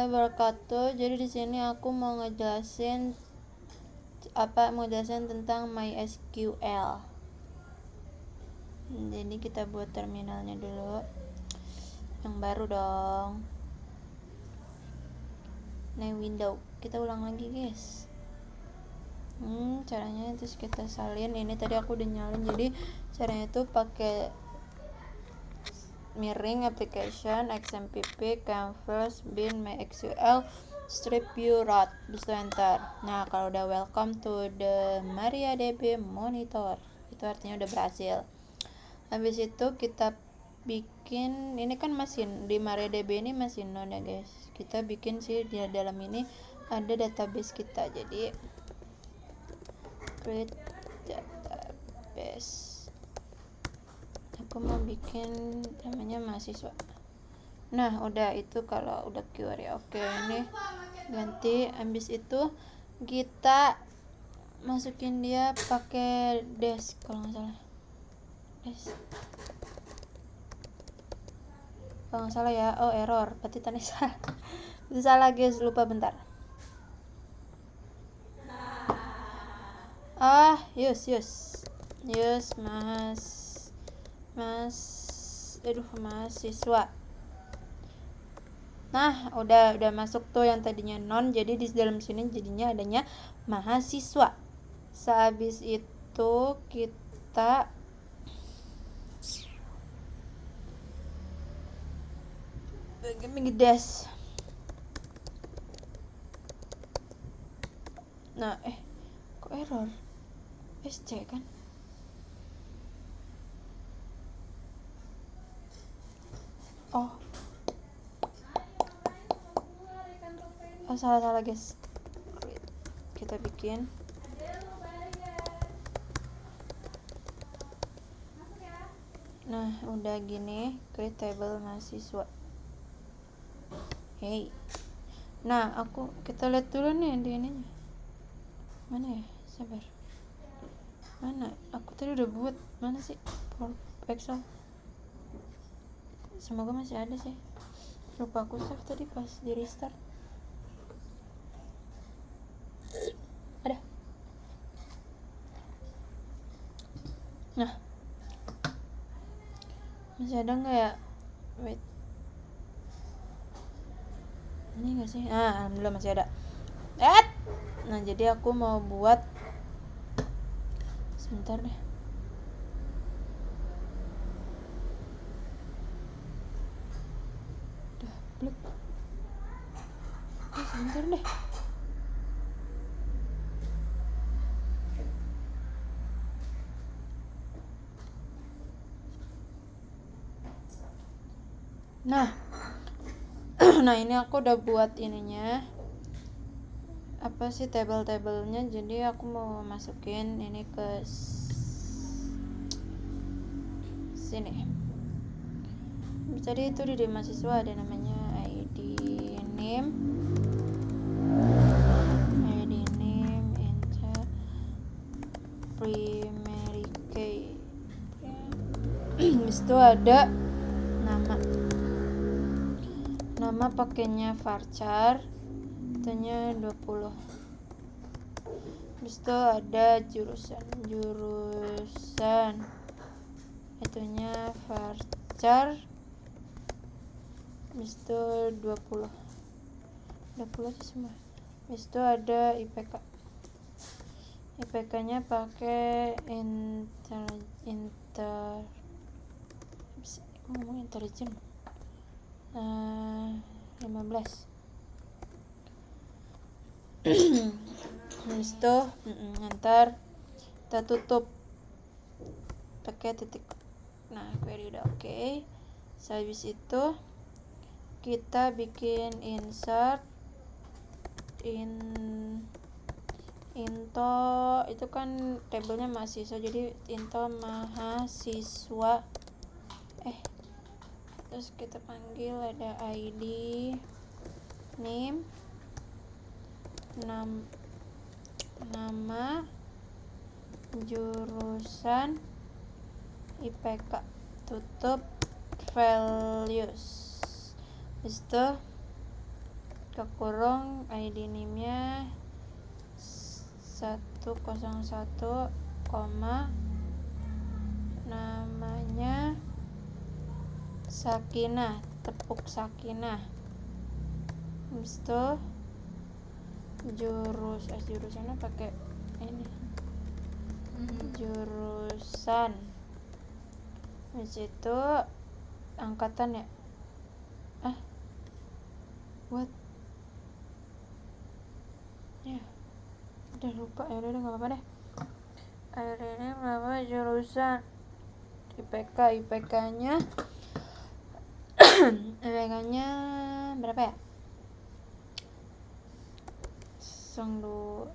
wabarakatuh. Jadi di sini aku mau ngejelasin tentang MySQL. Jadi kita buat terminalnya dulu. Yang baru dong. New window. Kita ulang lagi, guys. Caranya terus kita salin. Ini tadi aku udah nyalin. Jadi caranya itu pakai miring application XMPP canvas bin MySQL strip view root bisa enter. Nah, kalau udah welcome to the MariaDB monitor, itu artinya udah berhasil. Habis itu kita bikin, ini kan mesin di MariaDB ini masih none ya guys. Kita bikin sih di dalam ini ada database kita. Jadi create database. Aku mau bikin namanya mahasiswa. Nah, udah itu kalau udah query. Oke, ini ganti. Habis itu kita masukin dia pakai dash kalau nggak salah. Dash. Kalau nggak salah ya. Oh, error. Berarti tadi salah. Itu salah guys, lupa bentar. Mahasiswa. Nah, udah masuk tuh yang tadinya non, jadi di dalam sini jadinya adanya mahasiswa. Sehabis itu kita dash. Nah, kok error? SC kan? Oh, salah guys. Kita bikin. Nah, udah gini, create table mahasiswa. Hey. Nah, kita lihat dulu nih di ininya. Mana ya? Sabar. Mana? Aku tadi udah buat. Mana sih? Excel. Semoga masih ada sih. Lupa aku save tadi pas di restart. Ada. Nah, masih ada nggak ya? Wait. Ini nggak sih? Alhamdulillah masih ada. Nah, jadi aku mau buat. Sebentar deh. Sebentar deh. Nah, ini aku udah buat ininya. Apa sih table-tablenya? Jadi aku mau masukin ini ke sini. Jadi itu di mahasiswa ada namanya ID name, enter primary key. Habis itu ada nama pakainya varchar, itunya 20. Habis itu ada jurusan itunya varchar. Habis itu 20 aja semua. Habis itu ada IPK nya pakai intelligent 15. Habis itu ntar kita tutup pakai titik. Nah, query udah oke. Habis itu kita bikin insert into itu kan tabelnya mahasiswa, jadi into mahasiswa. Terus kita panggil ada ID name, nama, jurusan, IPK, tutup values. Habis itu kekurung ID NIM-nya 101, namanya Sakinah, tepuk Sakinah. Habis itu jurusannya pakai ini, jurusan. Habis itu angkatan ya, what ya, udah lupa ya, udah nggak apa-apa deh. Akhir ini berapa jurusan, IPK-nya IPK-nya berapa ya? 02.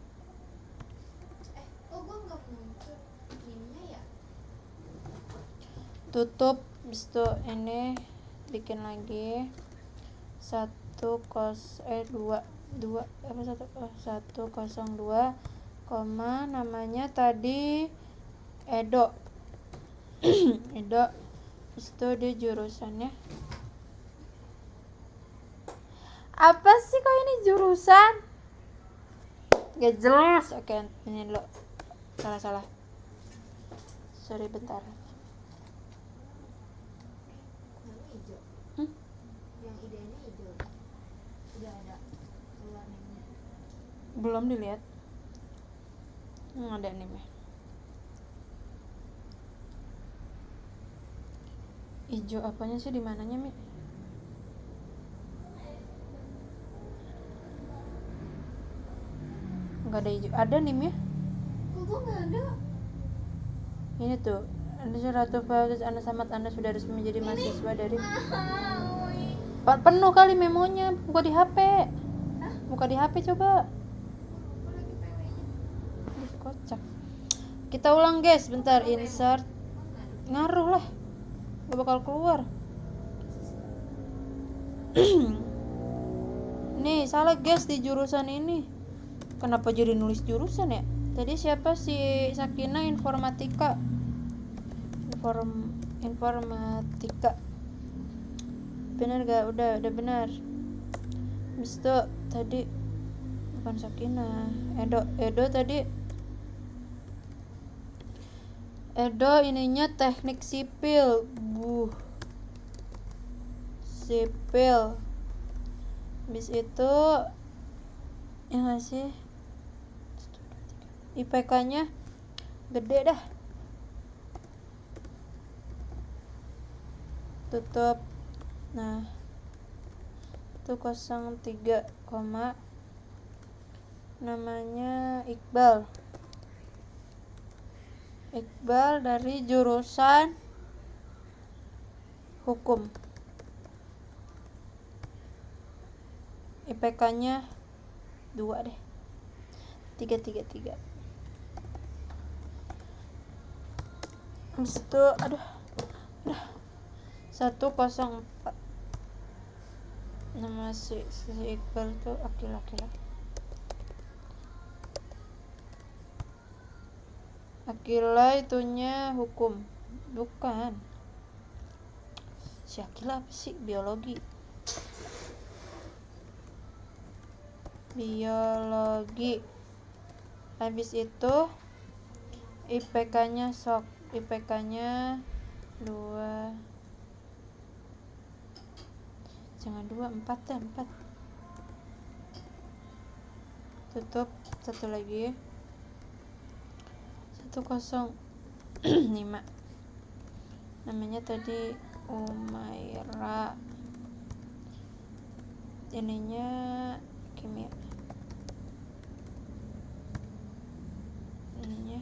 Kok gue nggak muncul ini ya? Tutup. Habis itu ini bikin lagi 102, namanya tadi Edo. Edo. Habis itu dia jurusannya apa sih, kok ini jurusan gak jelas. Oke, ini dulu, salah, sorry, bentar. Yang hijau. Yang idenya hijau. Udah ada keluar namanya. Belum dilihat. Ada nih, hijau apanya sih, di mananya, Mi? Enggak ada hijau. Ada nih, Mi. Kok gue nggak ada? Ini tuh, Anda Ratu Fauzes, Anda Samad, Anda sudah resmi menjadi mahasiswa dari penuh kali memonya. Buka di HP. Buka di HP coba. Kocak. Kita ulang, guys, bentar. Insert. Ngaruh lah, gak bakal keluar. Nih, salah guys di jurusan ini. Kenapa jadi nulis jurusan ya? Tadi siapa sih? Sakinah informatika. Informatika. Bener gak? Udah benar. Habis itu tadi bukan Sakinah. Edo tadi. Edo ininya teknik sipil. Sipil. Habis itu ya gak sih, IPK-nya gede dah. Tutup. Nah, itu 03, namanya Iqbal dari jurusan hukum. IPK-nya 2 deh, 3. Habis itu aduh 104. Nama si Iqbal tuh laki-laki. Akila itunya hukum. Bukan. Si Akila apa sih? Biologi. Habis itu IPK-nya sok. IPK-nya 2. Jangan 2, 4 dah, 4. Tutup. Satu lagi. 105. Namanya tadi Umaira. Ininya kimia. Ininya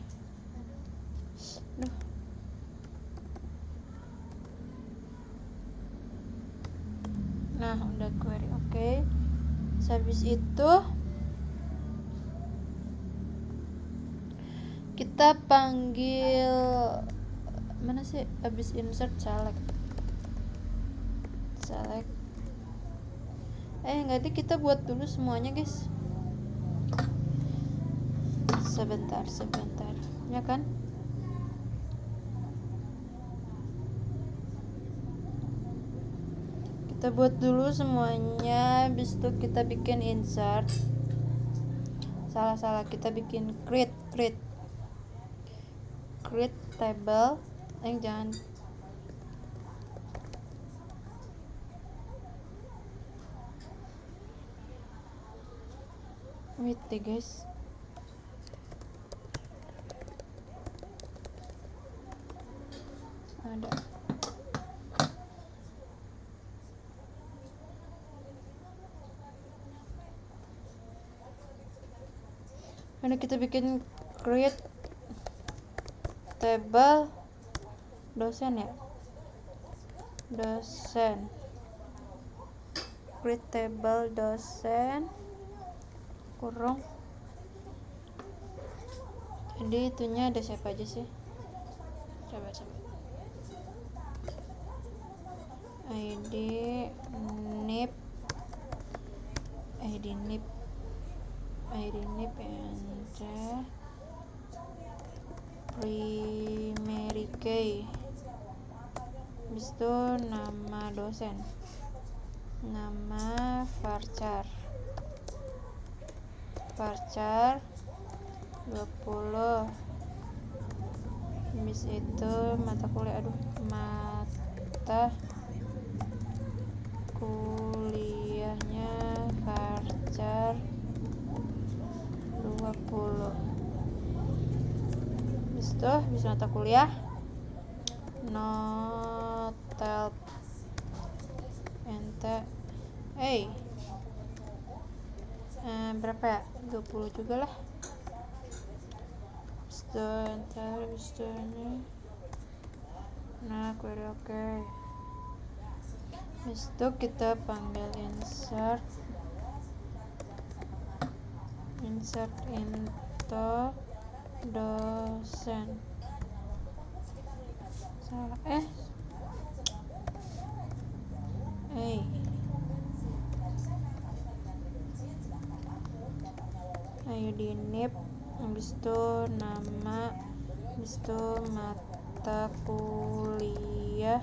nah, udah query. Oke. Habis itu kita panggil mana sih? Habis insert select. Enggak, kita buat dulu semuanya, guys. Sebentar ya kan. Kita Kita buat dulu semuanya, habis itu kita bikin insert. Salah kita bikin create table. Jangan wait deh guys. Ada kita bikin create table dosen ya, create table dosen kurung. Jadi itunya ada siapa aja sih, coba ID nip enter primary key, habis itu nama dosen, nama varchar 20, habis itu mata kuliahnya varchar 20. Habis itu bisa mata kuliah notel enter berapa ya, 20 juga lah. Habis itu ini nah query oke. Habis itu kita panggil insert into dosen. Salah ayo di nip, habis itu nama, habis itu mata kuliah,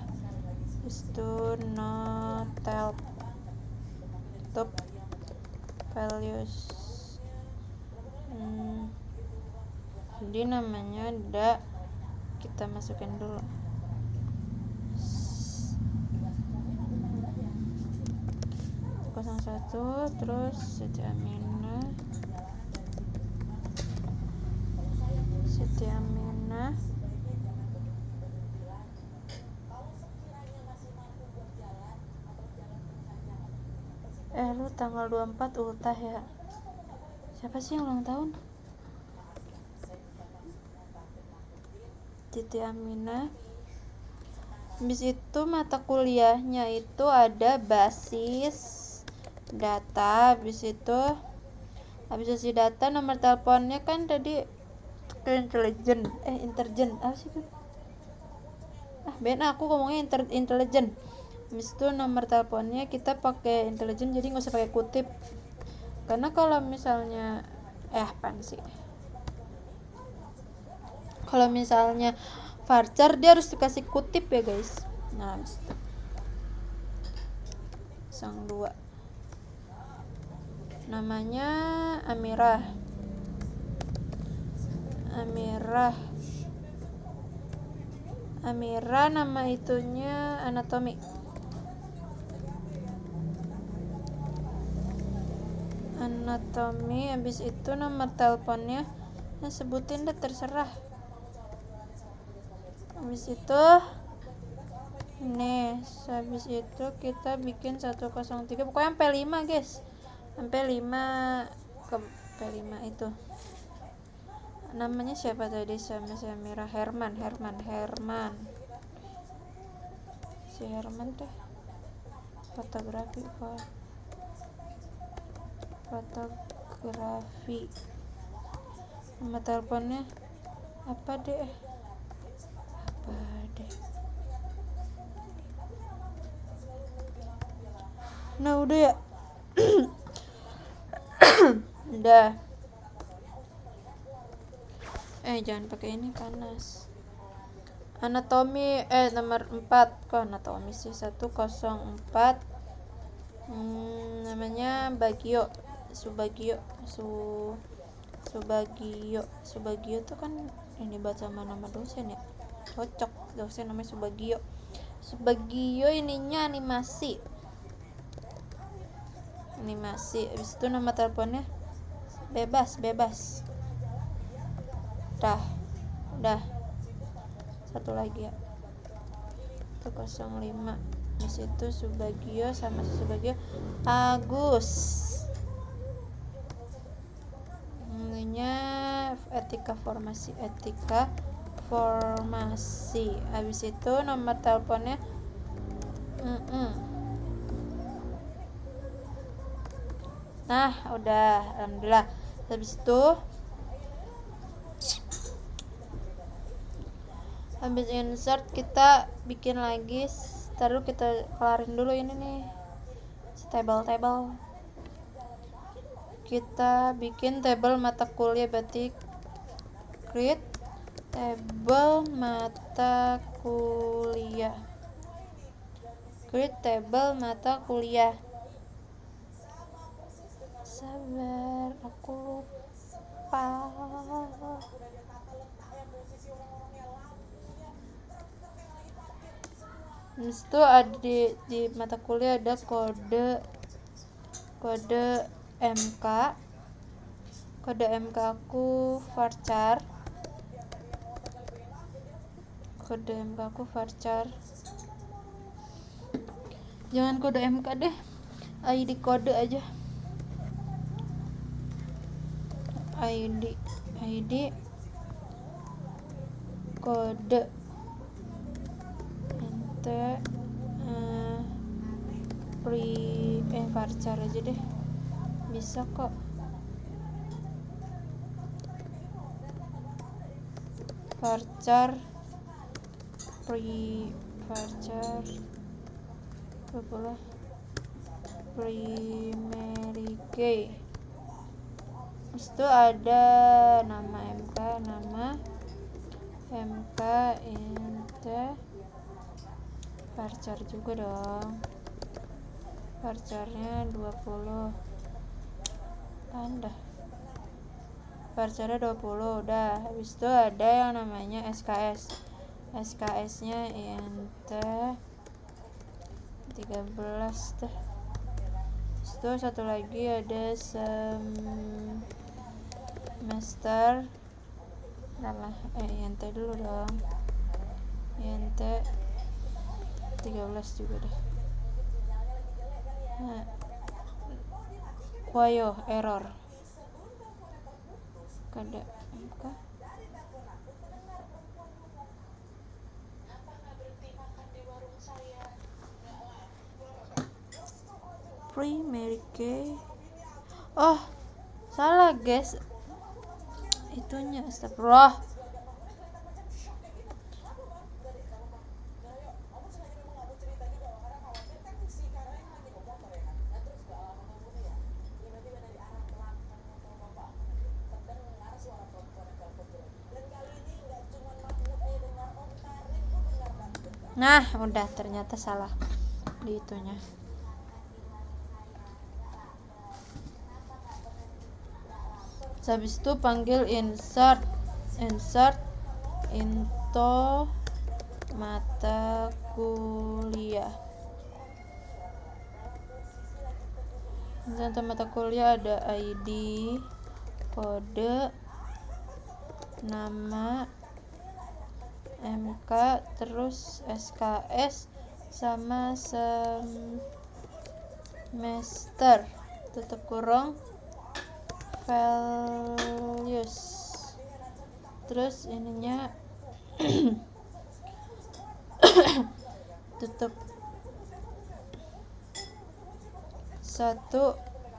habis itu notel top values. Jadi namanya udah kita masukin dulu. satu terus Siti Aminah lu tanggal 24 ultah ya. Siapa sih yang ulang tahun? Siti Aminah. Habis itu mata kuliahnya itu ada basis data, habis basis data, nomor teleponnya kan tadi intelijen apa sih kan? Aku ngomongnya intelijen. Habis itu nomor teleponnya kita pakai intelijen, jadi nggak usah pakai kutip, karena kalau misalnya kalau misalnya varchar dia harus dikasih kutip ya guys. Nah habis itu sang 2 namanya Amirah nama itunya anatomi. Habis itu nomor teleponnya sebutin deh, terserah. Habis itu habis itu kita bikin 103, pokoknya sampai 5 guys, sampai 5 ke P5 itu. Namanya siapa tadi? Sama si Amirah, Herman. Si Herman deh. Fotografi. Nama teleponnya apa deh? Nah udah ya. Udah. Jangan pakai ini, panas. Anatomi nomor 4, kok anatomi sih, 104. namanya Bagio, Subagio, Subagio tuh kan ini buat sama nama dosen ya, cocok dosen namanya Subagio ininya animasi. Habis itu nama teleponnya bebas udah satu lagi ya, itu 05. di situ Subagio sama Subagio Agus, namanya etika formasi. Habis itu nomor teleponnya nah udah, alhamdulillah. Habis insert kita bikin lagi, taruh kita kelarin dulu ini nih table. Kita bikin table mata kuliah, berarti create table mata kuliah. Sabar, aku lupa. Terus itu ada di mata kuliah ada kode MK. Kode MK aku varchar. Jangan kode MK deh, ID kode aja. ID kode ente varchar aja deh, bisa kok. Varchar berapa primary key. Terus itu ada nama MK ente varchar juga dong, varcharnya 20 anda varcharnya 20 udah. Habis itu ada yang namanya SKS nya ente 13 tuh. Itu satu lagi ada semester ente dulu dong, ente 13 juga deh. Wayo error kode MK. Primary key. Oh, salah guys. Itunya astagfirullah. Nah, udah, ternyata salah di itunya. Habis itu panggil insert into mata kuliah. Untuk mata kuliah ada ID, kode, nama, MK, terus SKS sama semester, tutup kurung, values. Terus ininya tutup 101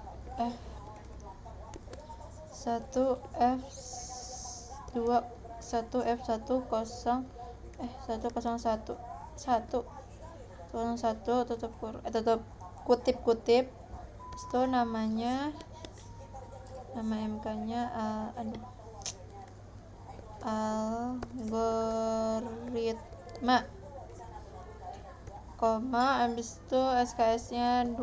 tutup kutip itu namanya, nama MK-nya algoritma koma, habis itu SKS nya 2,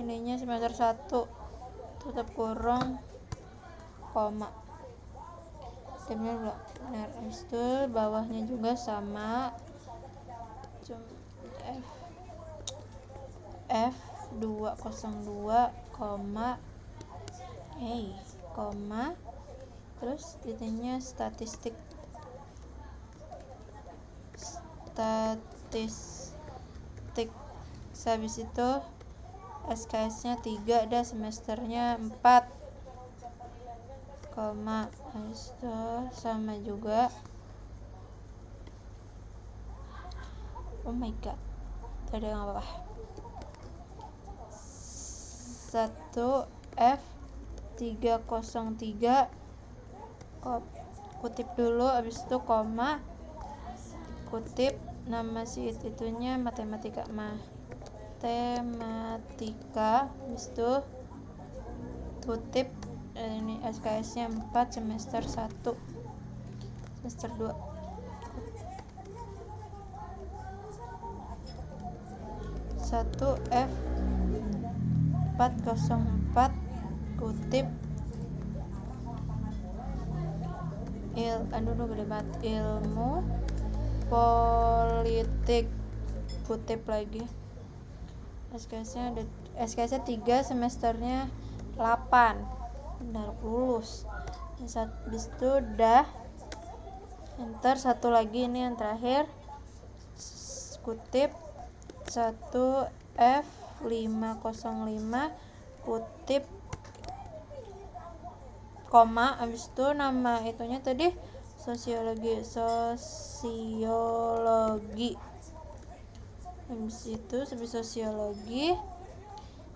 ininya semester 1, tutup kurung, koma. Benar, habis itu bawahnya juga sama, F202, koma, koma, terus titiknya statistik. Habis itu SKS nya 3, dah semesternya 4, koma, habis itu sama juga. Oh my god, tidak ada apa-apa. 1F303, kutip dulu, habis itu koma, kutip nama si itunya matematika, habis itu kutip ini SKS nya 4, semester 1, semester 2, satu F404, kutip ilmu politik, kutip lagi. SKS-nya 3, semesternya 8, benar lulus. Habis itu udah enter. Satu lagi, ini yang terakhir, kutip 1F505, kutip koma, habis itu nama itunya tadi sosiologi. Habis itu sosiologi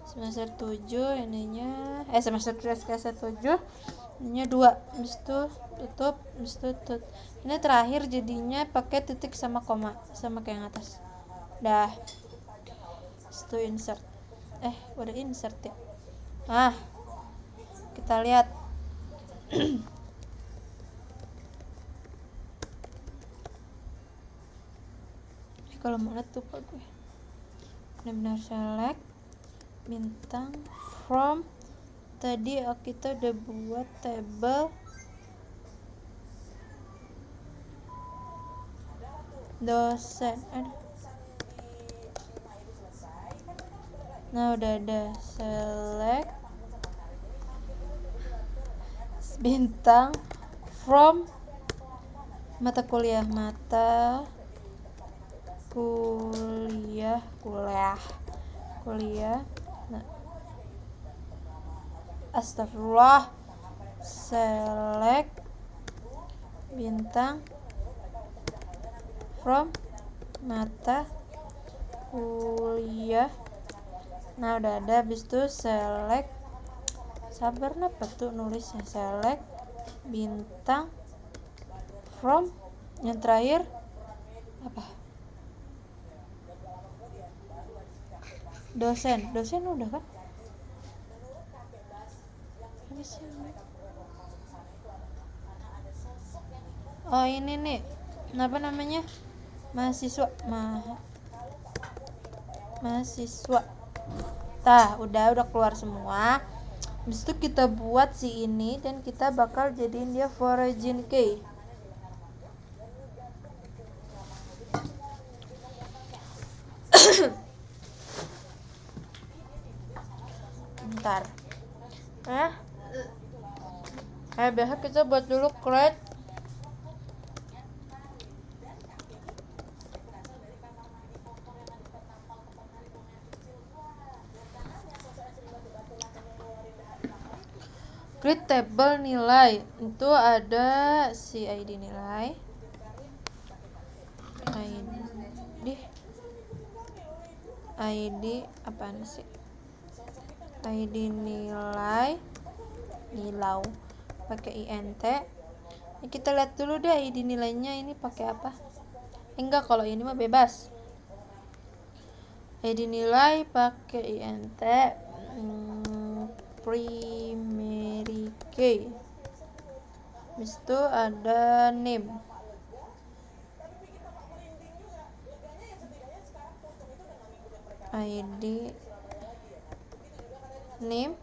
semester 7, ininya semester 7, ininya 2, habis itu tutup, habis itu tutup. Ini terakhir jadinya pakai titik sama koma, sama kayak yang atas. Dah, itu insert. Udah insert ya. Kita lihat. Kalau mau lihat lupa gue. Benar-benar select bintang from. Tadi kita udah buat table dosen. Nah, udah ada select bintang from mata kuliah. Nah, astagfirullah, select bintang from mata kuliah. Nah, udah ada. Habis itu select, sabar napa tuh nulisnya, select bintang from yang terakhir apa, dosen udah kan. Oh, ini nih apa namanya, mahasiswa. Udah keluar semua. Habis itu kita buat si ini dan kita bakal jadiin dia foreign key. Bentar. Biasa kita buat dulu create. Create table nilai. Itu ada si ID nilai. ID apaan sih? ID nilai nilau pakai int. Kita lihat dulu deh ID nilainya ini pakai apa. Enggak, kalau ini mah bebas. ID nilai pakai int primary key. Habis itu ada name. ID name.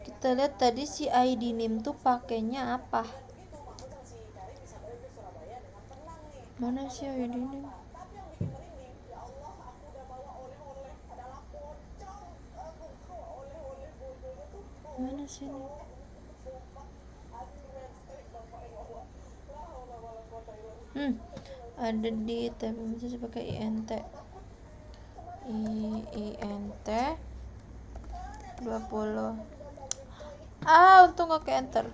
Kita lihat tadi si ID name tuh pakainya apa? Mana sih ID name? Mana sih ini? Ada di tab bisa pakai INT 20. Untung gak ke enter.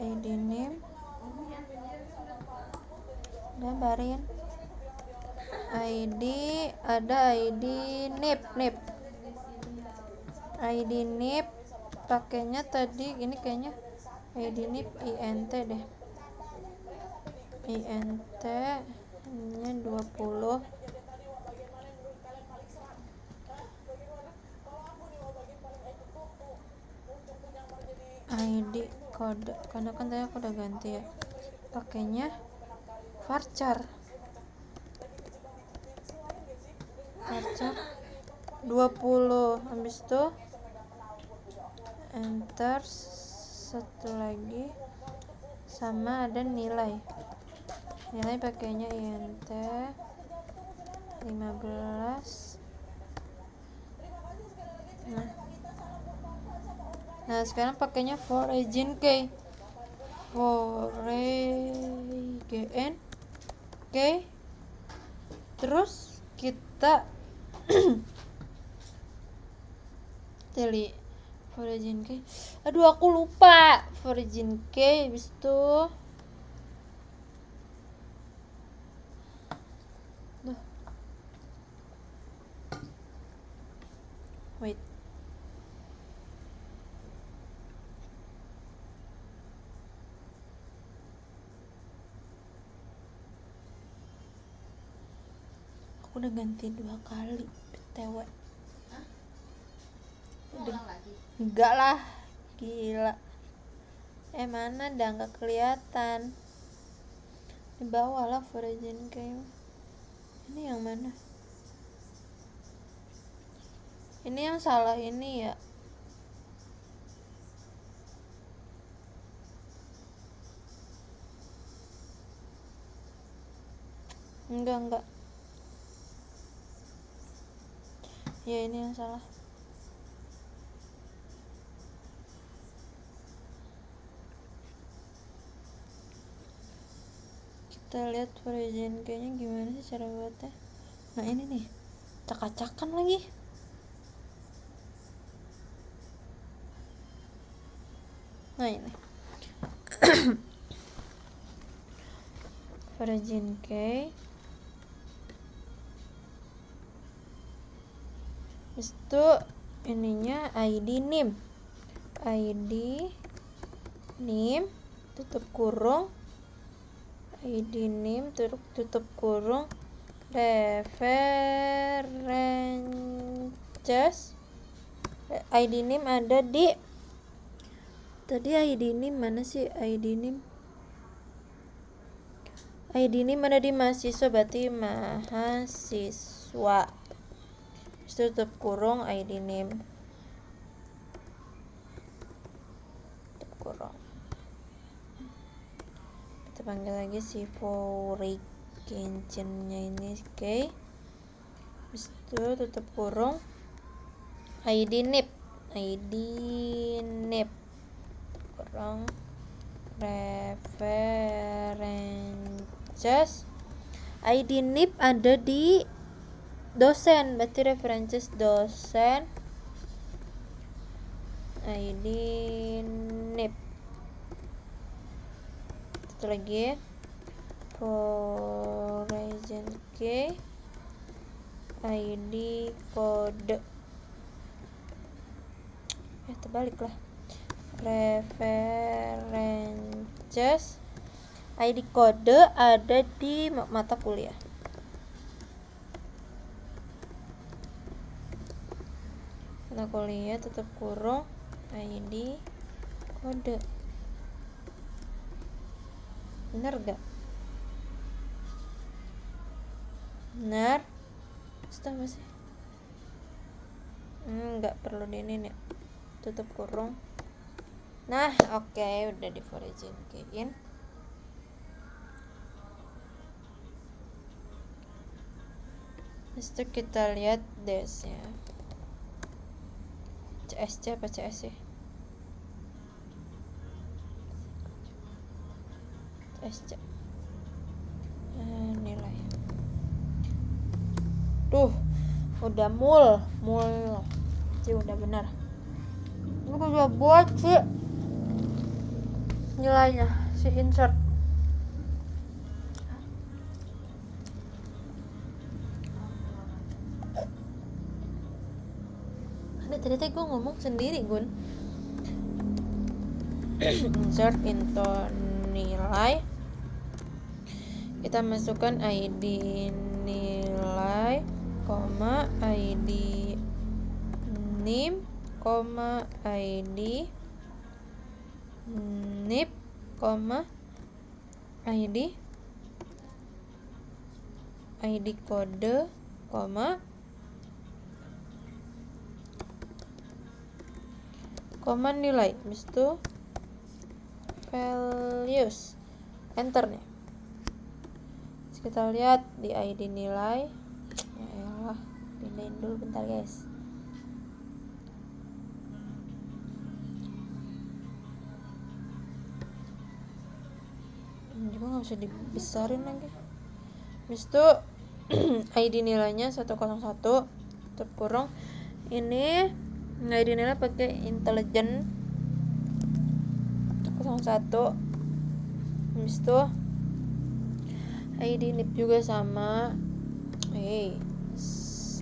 ID name gambarin. ID ada ID nip ID nip pakainya tadi ini kayaknya ID nip INT deh. INT nya 20. ID kode karena kan tadi aku udah ganti ya, pakainya varchar 20. Habis itu enter satu lagi sama ada nilai pakainya INT 15. Nah sekarang pakainya foreign key terus kita teli foreign key. Aduh aku lupa foreign key. Habis itu wait, aku udah ganti 2 kali BTW. Ulang lagi. Enggak lah, gila. Mana dah nggak kelihatan di bawah lah foreign key. Ini yang mana? Ini yang salah ini ya. Enggak. Ya ini yang salah. Kita lihat foreign kayaknya gimana sih cara buatnya. Nah ini nih, acak-acakan lagi. Nah ini foreign key. Itu ininya ID name tutup kurung ID name tutup kurung references. ID name ada di tadi. ID name mana sih? ID name ada di mahasiswa, berarti mahasiswa. Tutup kurung ID name tutup kurung. Kita panggil lagi si foreign nya ini, oke. Habis itu tutup kurung ID name kurung references. ID name ada di dosen, berarti references dosen. ID name satu lagi foreign key ID kode terbalik lah, references ID kode ada di mata kuliah. Mata kuliah tutup kurung ID kode. Bener gak? Bener. Itu apa sih? Nggak perlu di ini nih, tutup kurung. Nah, oke, udah di origin keyin. Itu kita lihat dash-nya. CSC apa CS sih? CSC. Nilai. Tuh, udah mul sih, udah benar. Ini udah buat sih nilainya, si insert. Tadi gue ngomong sendiri, Gun. Insert into nilai, kita masukkan ID nilai, ID NIM, ID NIP, ID kode, nilai, habis itu values, enter nih. Terus kita lihat di ID nilai, ya elah, pindahin dulu bentar guys. Juga nggak bisa dibesarin lagi. Habis itu ID nilainya 101, tutup kurung. Ini ID nilai pakai intelligent 101. Habis itu ID NIP juga sama, 101.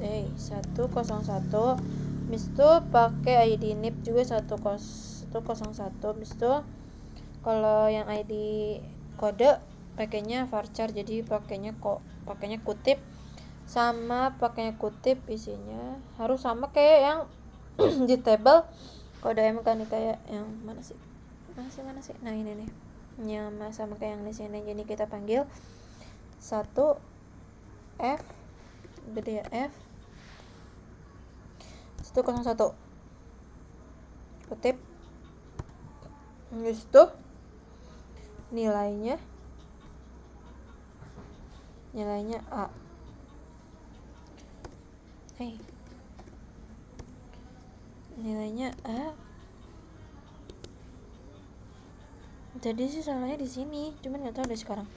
Habis itu pakai ID NIP juga 101. Habis itu kalau yang ID kode pakainya varchar, jadi pakainya kutip. Sama pakainya kutip, isinya harus sama kayak yang di table kode M kan, kayak yang mana sih? Nah ini nih, yang sama kayak yang di sini. Jadi kita panggil 1 F gede ya, F 101 kutip. Habis itu nilainya A. Nilainya A. Jadi sih salahnya di sini, cuman nggak tahu deh sekarang.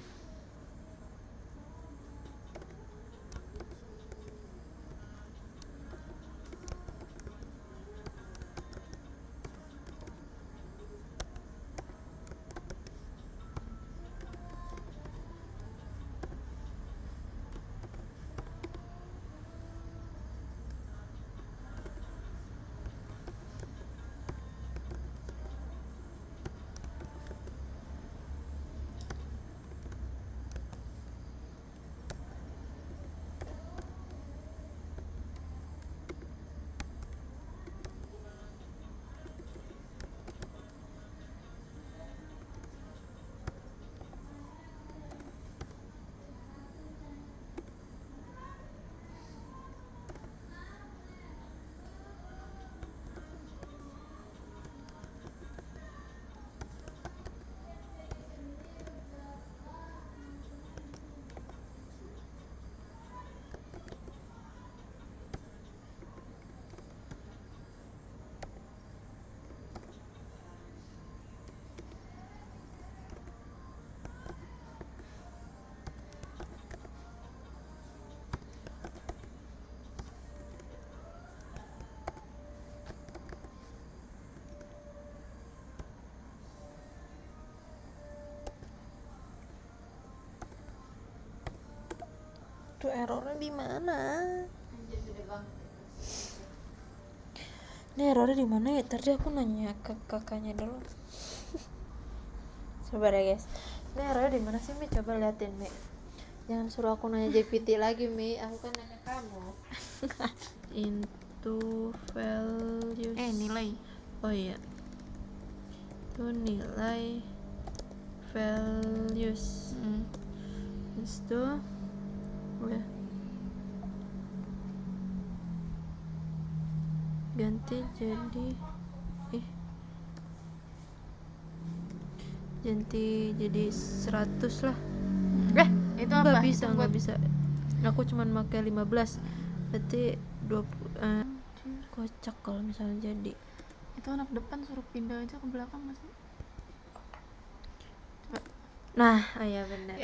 Tuh errornya di mana? Ini errornya di mana ya? Tadi aku nanya ke kakaknya dulu. Coba deh guys. Ini errornya di mana sih, Mi? Coba liatin, Mi. Jangan suruh aku nanya GPT lagi, Mi. Aku kan nanya kamu. Into values. Nilai. Oh iya. Itu nilai values. Terus tuh udah ganti jadi ganti jadi 100 lah. Itu apa? Nggak bisa. Aku cuman pakai 15. Berarti 20. Kocak kalau misalnya jadi. Itu anak depan suruh pindah aja ke belakang masih. Nah, ya benar.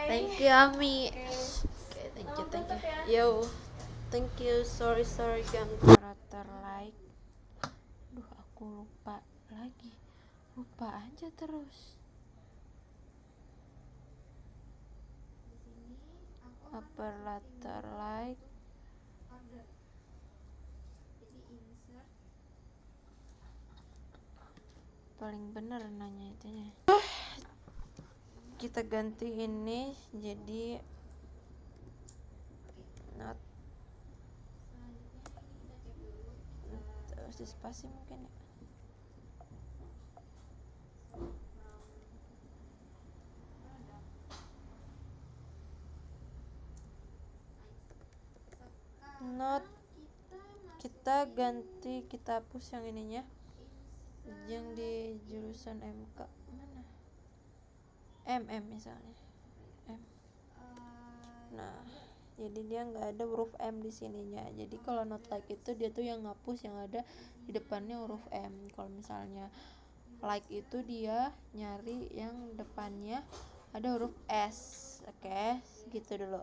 Thank you Ami. Okay, thank you. Yo. Thank you. Sorry gang. Rata like. Duh, aku lupa aja terus. Upper latar like. Paling bener nanya itunya. Kita ganti ini jadi not terus di spasi mungkin ya. Not kita ganti, kita hapus yang ininya, yang di jurusan MK mana, MM misalnya M. Nah, jadi dia nggak ada huruf M di sininya. Jadi kalau not like itu dia tuh yang ngapus yang ada di depannya huruf M. Kalau misalnya like itu dia nyari yang depannya ada huruf S. Oke, gitu dulu.